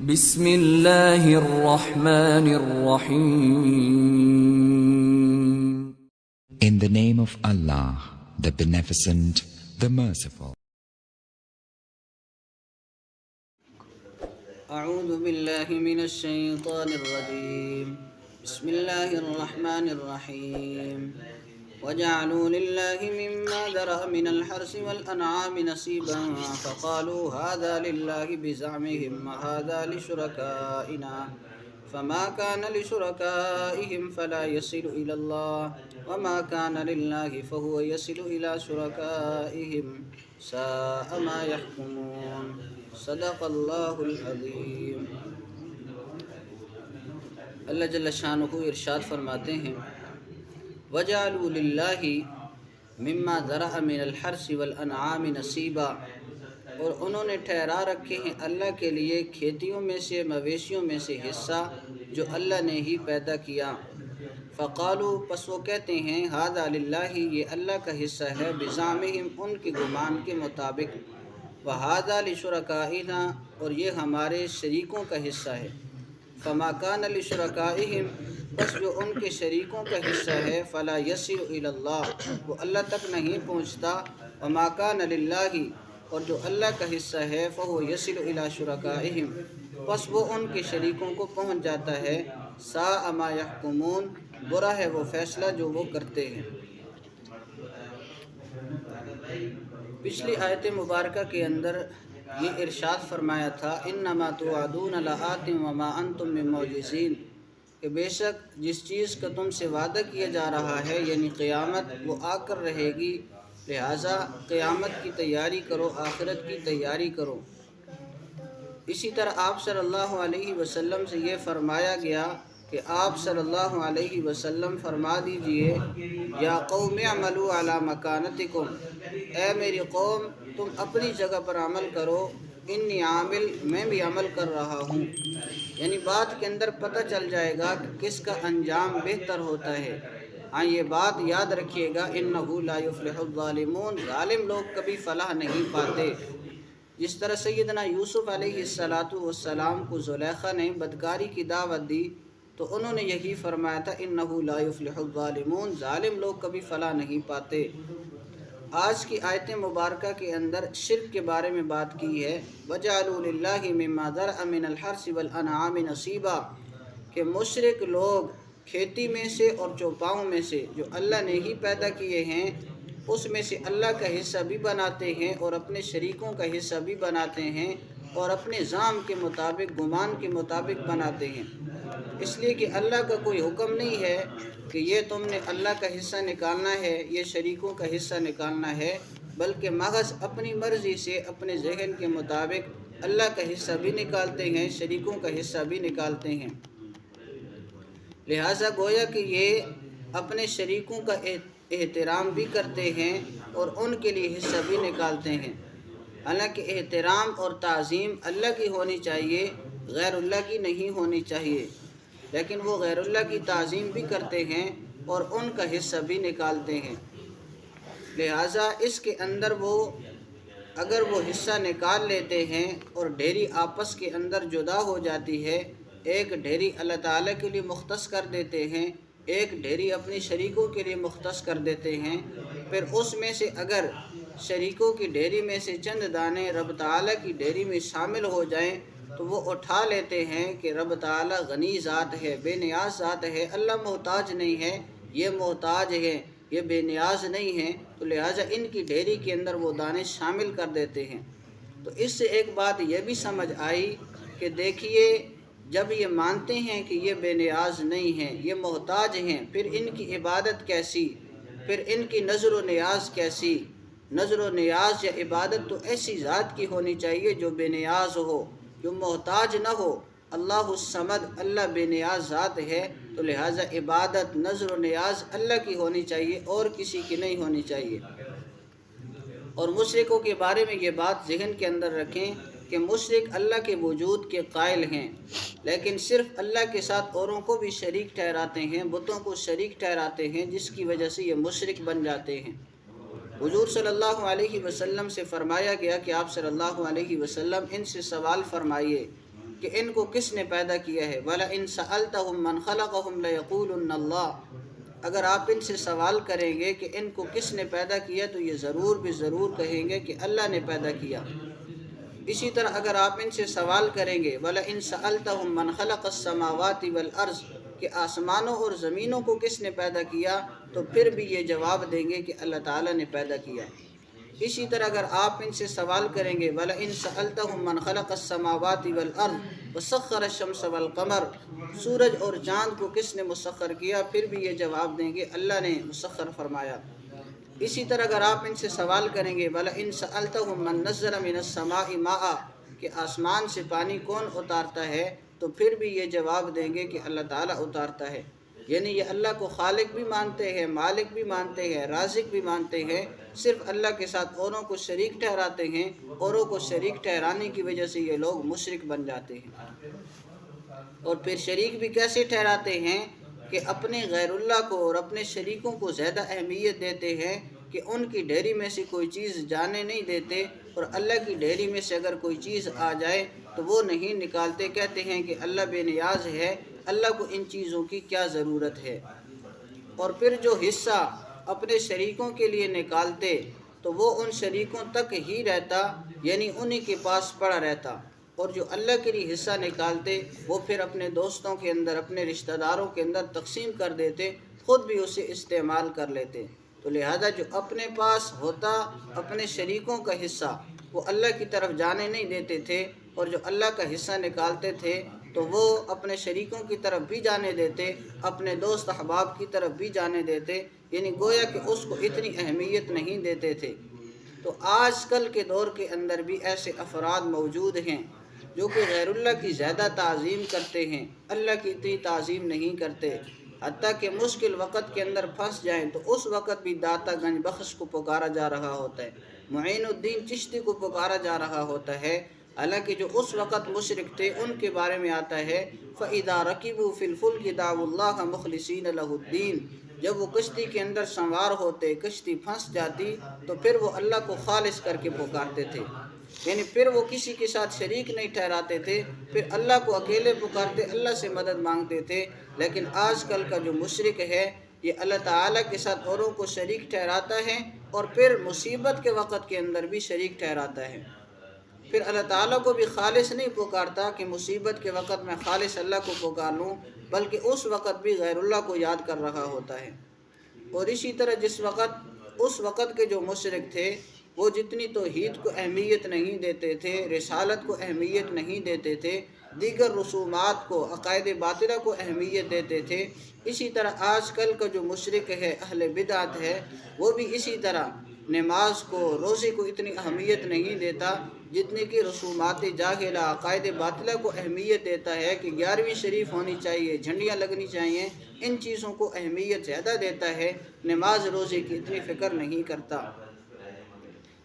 بسم اللہ الرحمن الرحیم. In the name of Allah, the Beneficent, the Merciful. اعوذ باللہ من الشیطان الرجیم. بسم اللہ الرحمن الرحیم. وجعلوا للہ مما ذرأ من الحرث والانعام نصیبا فقالوا هذا للہ بزعمهم وهذا لشركائنا فما كان لشركائهم فلا يصل إلى الله وما كان لله فهو يصل إلى شركائهم ساء ما يحكمون. صدق اللہ العظیم. اللہ جل شانہ ارشاد فرماتے ہیں وَجَعَلُوا لِلَّهِ مِمَّا ذَرَأَ مِنَ الْحَرْثِ وَالْأَنْعَامِ نَصِيبًا، اور انہوں نے ٹھہرا رکھے ہیں اللہ کے لیے کھیتیوں میں سے مویشیوں میں سے حصہ جو اللہ نے ہی پیدا کیا. فقالوا، پس وہ کہتے ہیں ھذا للہ، یہ اللہ کا حصہ ہے، بزعمہم، ان کے گمان کے مطابق، وھذا لشرکائنا، اور یہ ہمارے شریکوں کا حصہ ہے. فما کان لشرکائہم، بس جو ان کے شریکوں کا حصہ ہے، فلا یصل الی اللہ، وہ اللہ تک نہیں پہنچتا. وما کان للہ، اور جو اللہ کا حصہ ہے، فہو یصل الی شرکائہم، بس وہ ان کے شریکوں کو پہنچ جاتا ہے. ساء ما یحکمون، برا ہے وہ فیصلہ جو وہ کرتے ہیں. پچھلی آیت مبارکہ کے اندر یہ ارشاد فرمایا تھا انما توعدون لآت وما انتم بمعجزین، کہ بے شک جس چیز کا تم سے وعدہ کیا جا رہا ہے یعنی قیامت، وہ آ کر رہے گی، لہٰذا قیامت کی تیاری کرو، آخرت کی تیاری کرو. اسی طرح آپ صلی اللہ علیہ وسلم سے یہ فرمایا گیا کہ آپ صلی اللہ علیہ وسلم فرما دیجئے یا قوم اعملوا علی مکانتکم، اے میری قوم تم اپنی جگہ پر عمل کرو، انی عامل، میں بھی عمل کر رہا ہوں. یعنی بات کے اندر پتہ چل جائے گا کہ کس کا انجام بہتر ہوتا ہے. ہاں یہ بات یاد رکھیے گا انہ لا یفلح الظالمون، ظالم لوگ کبھی فلاح نہیں پاتے. جس طرح سیدنا یوسف علیہ السلام کو زلیخا نے بدکاری کی دعوت دی تو انہوں نے یہی فرمایا تھا انہ لا یفلح الظالمون، ظالم لوگ کبھی فلاح نہیں پاتے. آج کی آیت مبارکہ کے اندر شرک کے بارے میں بات کی ہے. وَجَعَلُوا لِلَّهِ مِمَّا ذَرَأَ مِنَ الْحَرْثِ وَالْأَنْعَامِ نَصِيبًا، کہ مشرک لوگ کھیتی میں سے اور چوپاؤں میں سے جو اللہ نے ہی پیدا کیے ہیں اس میں سے اللہ کا حصہ بھی بناتے ہیں اور اپنے شریکوں کا حصہ بھی بناتے ہیں اور اپنے زعم کے مطابق، گمان کے مطابق بناتے ہیں. اس لیے کہ اللہ کا کوئی حکم نہیں ہے کہ یہ تم نے اللہ کا حصہ نکالنا ہے، یہ شریکوں کا حصہ نکالنا ہے، بلکہ محض اپنی مرضی سے اپنے ذہن کے مطابق اللہ کا حصہ بھی نکالتے ہیں، شریکوں کا حصہ بھی نکالتے ہیں. لہٰذا گویا کہ یہ اپنے شریکوں کا احترام بھی کرتے ہیں اور ان کے لیے حصہ بھی نکالتے ہیں. حالانکہ احترام اور تعظیم اللہ کی ہونی چاہیے، غیر اللہ کی نہیں ہونی چاہیے، لیکن وہ غیر اللہ کی تعظیم بھی کرتے ہیں اور ان کا حصہ بھی نکالتے ہیں. لہٰذا اس کے اندر اگر وہ حصہ نکال لیتے ہیں اور ڈھیری آپس کے اندر جدا ہو جاتی ہے، ایک ڈھیری اللہ تعالیٰ کے لیے مختص کر دیتے ہیں، ایک ڈھیری اپنے شریکوں کے لیے مختص کر دیتے ہیں، پھر اس میں سے اگر شریکوں کی ڈھیری میں سے چند دانے رب تعالیٰ کی ڈھیری میں شامل ہو جائیں تو وہ اٹھا لیتے ہیں کہ رب تعالیٰ غنی ذات ہے، بے نیاز ذات ہے، اللہ محتاج نہیں ہے، یہ محتاج ہے، یہ بے نیاز نہیں ہے، تو لہٰذا ان کی ڈھیری کے اندر وہ دانے شامل کر دیتے ہیں. تو اس سے ایک بات یہ بھی سمجھ آئی کہ دیکھیے جب یہ مانتے ہیں کہ یہ بے نیاز نہیں ہیں، یہ محتاج ہیں، پھر ان کی عبادت کیسی، پھر ان کی نظر و نیاز کیسی. نظر و نیاز یا عبادت تو ایسی ذات کی ہونی چاہیے جو بے نیاز ہو، جو محتاج نہ ہو. اللہ الصمد، اللہ بے نیاز ذات ہے، تو لہٰذا عبادت، نظر و نیاز اللہ کی ہونی چاہیے اور کسی کی نہیں ہونی چاہیے. اور مشرکوں کے بارے میں یہ بات ذہن کے اندر رکھیں کہ مشرک اللہ کے وجود کے قائل ہیں لیکن صرف اللہ کے ساتھ اوروں کو بھی شریک ٹھہراتے ہیں، بتوں کو شریک ٹھہراتے ہیں، جس کی وجہ سے یہ مشرک بن جاتے ہیں. حضور صلی اللہ علیہ وسلم سے فرمایا گیا کہ آپ صلی اللہ علیہ وسلم ان سے سوال فرمائیے کہ ان کو کس نے پیدا کیا ہے، وَلَئِن سَأَلْتَهُم مَّنْ خَلَقَهُمْ لَيَقُولُنَّ اللَّهُ، اگر آپ ان سے سوال کریں گے کہ ان کو کس نے پیدا کیا تو یہ ضرور بھی ضرور کہیں گے کہ اللہ نے پیدا کیا۔ اسی طرح اگر آپ ان سے سوال کریں گے وَلَئِن سَأَلْتَهُم مَّنْ خَلَقَ السَّمَاوَاتِ وَالْأَرْضِ، کہ آسمانوں اور زمینوں کو کس نے پیدا کیا، تو پھر بھی یہ جواب دیں گے کہ اللہ تعالیٰ نے پیدا کیا۔ اسی طرح اگر آپ ان سے سوال کریں گے وَلَئِن سَأَلْتَهُم مَّنْ خَلَقَ السَّمَاوَاتِ وَالْأَرْضِ وَسَخَّرَ الشَّمْسَ وَالْقَمَرَ، سورج اور چاند کو کس نے مسخر کیا، پھر بھی یہ جواب دیں گے اللہ نے مسخر فرمایا۔ اسی طرح اگر آپ ان سے سوال کریں گے وَلَئِن سَأَلْتَهُم مَّن نَّزَّلَ مِنَ السَّمَاءِ مَاءً، کہ آسمان سے پانی کون اتارتا ہے، تو پھر بھی یہ جواب دیں گے کہ اللہ تعالیٰ اتارتا ہے۔ یعنی یہ اللہ کو خالق بھی مانتے ہیں، مالک بھی مانتے ہیں، رازق بھی مانتے ہیں، صرف اللہ کے ساتھ اوروں کو شریک ٹھہراتے ہیں۔ اوروں کو شریک ٹھہرانے کی وجہ سے یہ لوگ مشرک بن جاتے ہیں۔ اور پھر شریک بھی کیسے ٹھہراتے ہیں کہ اپنے غیر اللہ کو اور اپنے شریکوں کو زیادہ اہمیت دیتے ہیں کہ ان کی ڈھیری میں سے کوئی چیز جانے نہیں دیتے، اور اللہ کی ڈھیری میں سے اگر کوئی چیز آ جائے تو وہ نہیں نکالتے، کہتے ہیں کہ اللہ بے نیاز ہے، اللہ کو ان چیزوں کی کیا ضرورت ہے۔ اور پھر جو حصہ اپنے شریکوں کے لیے نکالتے تو وہ ان شریکوں تک ہی رہتا، یعنی انہی کے پاس پڑا رہتا، اور جو اللہ کے لیے حصہ نکالتے وہ پھر اپنے دوستوں کے اندر، اپنے رشتہ داروں کے اندر تقسیم کر دیتے، خود بھی اسے استعمال کر لیتے۔ تو لہذا جو اپنے پاس ہوتا اپنے شریکوں کا حصہ وہ اللہ کی طرف جانے نہیں دیتے تھے، اور جو اللہ کا حصہ نکالتے تھے تو وہ اپنے شریکوں کی طرف بھی جانے دیتے، اپنے دوست احباب کی طرف بھی جانے دیتے، یعنی گویا کہ اس کو اتنی اہمیت نہیں دیتے تھے۔ تو آج کل کے دور کے اندر بھی ایسے افراد موجود ہیں جو کہ غیر اللہ کی زیادہ تعظیم کرتے ہیں، اللہ کی اتنی تعظیم نہیں کرتے، حتیٰ کہ مشکل وقت کے اندر پھنس جائیں تو اس وقت بھی داتا گنج بخش کو پکارا جا رہا ہوتا ہے، معین الدین چشتی کو پکارا جا رہا ہوتا ہے، حالانکہ جو اس وقت مشرک تھے ان کے بارے میں آتا ہے فَإِذَا رَكِبُوا فِي الْفُلْكِ دَعَوُا اللَّهَ مُخْلِصِينَ لَهُ الدِّينَ، جب وہ کشتی کے اندر سوار ہوتے، کشتی پھنس جاتی تو پھر وہ اللہ کو خالص کر کے پکارتے تھے، یعنی پھر وہ کسی کے ساتھ شریک نہیں ٹھہراتے تھے، پھر اللہ کو اکیلے پکارتے، اللہ سے مدد مانگتے تھے۔ لیکن آج کل کا جو مشرک ہے یہ اللہ تعالیٰ کے ساتھ اوروں کو شریک ٹھہراتا ہے، اور پھر مصیبت کے وقت کے اندر بھی شریک ٹھہراتا ہے، پھر اللہ تعالیٰ کو بھی خالص نہیں پکارتا کہ مصیبت کے وقت میں خالص اللہ کو پکار لوں، بلکہ اس وقت بھی غیر اللہ کو یاد کر رہا ہوتا ہے۔ اور اسی طرح اس وقت کے جو مشرک تھے وہ جتنی توحید کو اہمیت نہیں دیتے تھے، رسالت کو اہمیت نہیں دیتے تھے، دیگر رسومات کو، عقائد باطلہ کو اہمیت دیتے تھے، اسی طرح آج کل کا جو مشرک ہے، اہل بدعت ہے، وہ بھی اسی طرح نماز کو، روزے کو اتنی اہمیت نہیں دیتا جتنی کہ رسومات جاہلہ، عقائد باطلہ کو اہمیت دیتا ہے کہ 11ویں شریف ہونی چاہیے، جھنڈیاں لگنی چاہیے، ان چیزوں کو اہمیت زیادہ دیتا ہے، نماز روزے کی اتنی فکر نہیں کرتا۔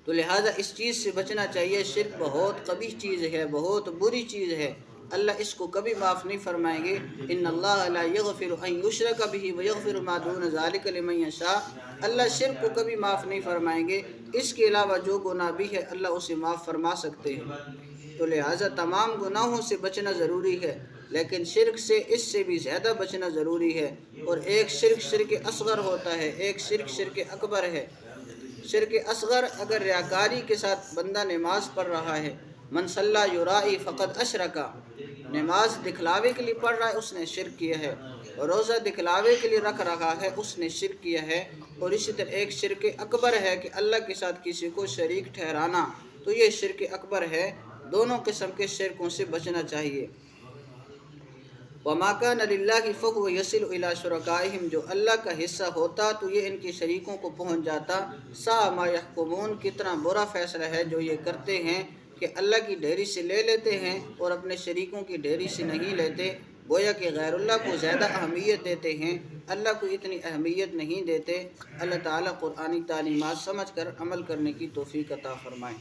تو لہٰذا اس چیز سے بچنا چاہیے۔ شرک بہت قبیح چیز ہے، بہت بری چیز ہے، اللہ اس کو کبھی معاف نہیں فرمائیں گے۔ ان اللہ لا یغفر ان یشرک بہ ویغفر ما دون ذلک لمن یشاء، اللہ شرک کو کبھی معاف نہیں فرمائیں گے، اس کے علاوہ جو گناہ بھی ہے اللہ اسے معاف فرما سکتے ہیں۔ تو لہٰذا تمام گناہوں سے بچنا ضروری ہے، لیکن شرک سے اس سے بھی زیادہ بچنا ضروری ہے۔ اور ایک شرک اصغر ہوتا ہے، ایک شرک اکبر ہے۔ شرک اصغر اگر ریاکاری کے ساتھ بندہ نماز پڑھ رہا ہے، من صلی یرائی فقد اشرک، نماز دکھلاوے کے لیے پڑھ رہا ہے اس نے شرک کیا ہے، اور روزہ دکھلاوے کے لیے رکھ رہا ہے اس نے شرک کیا ہے۔ اور اسی طرح ایک شرک اکبر ہے کہ اللہ کے ساتھ کسی کو شریک ٹھہرانا، تو یہ شرک اکبر ہے۔ دونوں قسم کے شرکوں سے بچنا چاہیے۔ وَمَا كَانَ لِلَّهِ فَهُوَ يَصِلُ إِلَىٰ شُرَكَائِهِمْ، جو اللہ کا حصہ ہوتا تو یہ ان کے شریکوں کو پہنچ جاتا۔ سَاءَ مَا يَحْكُمُونَ، کتنا برا فیصلہ ہے جو یہ کرتے ہیں کہ اللہ کی ڈھیری سے لے لیتے ہیں اور اپنے شریکوں کی ڈھیری سے نہیں لیتے، گویا کہ غیر اللہ کو زیادہ اہمیت دیتے ہیں، اللہ کو اتنی اہمیت نہیں دیتے۔ اللہ تعالیٰ قرآنی تعلیمات سمجھ کر عمل کرنے کی توفیق عطا فرمائے۔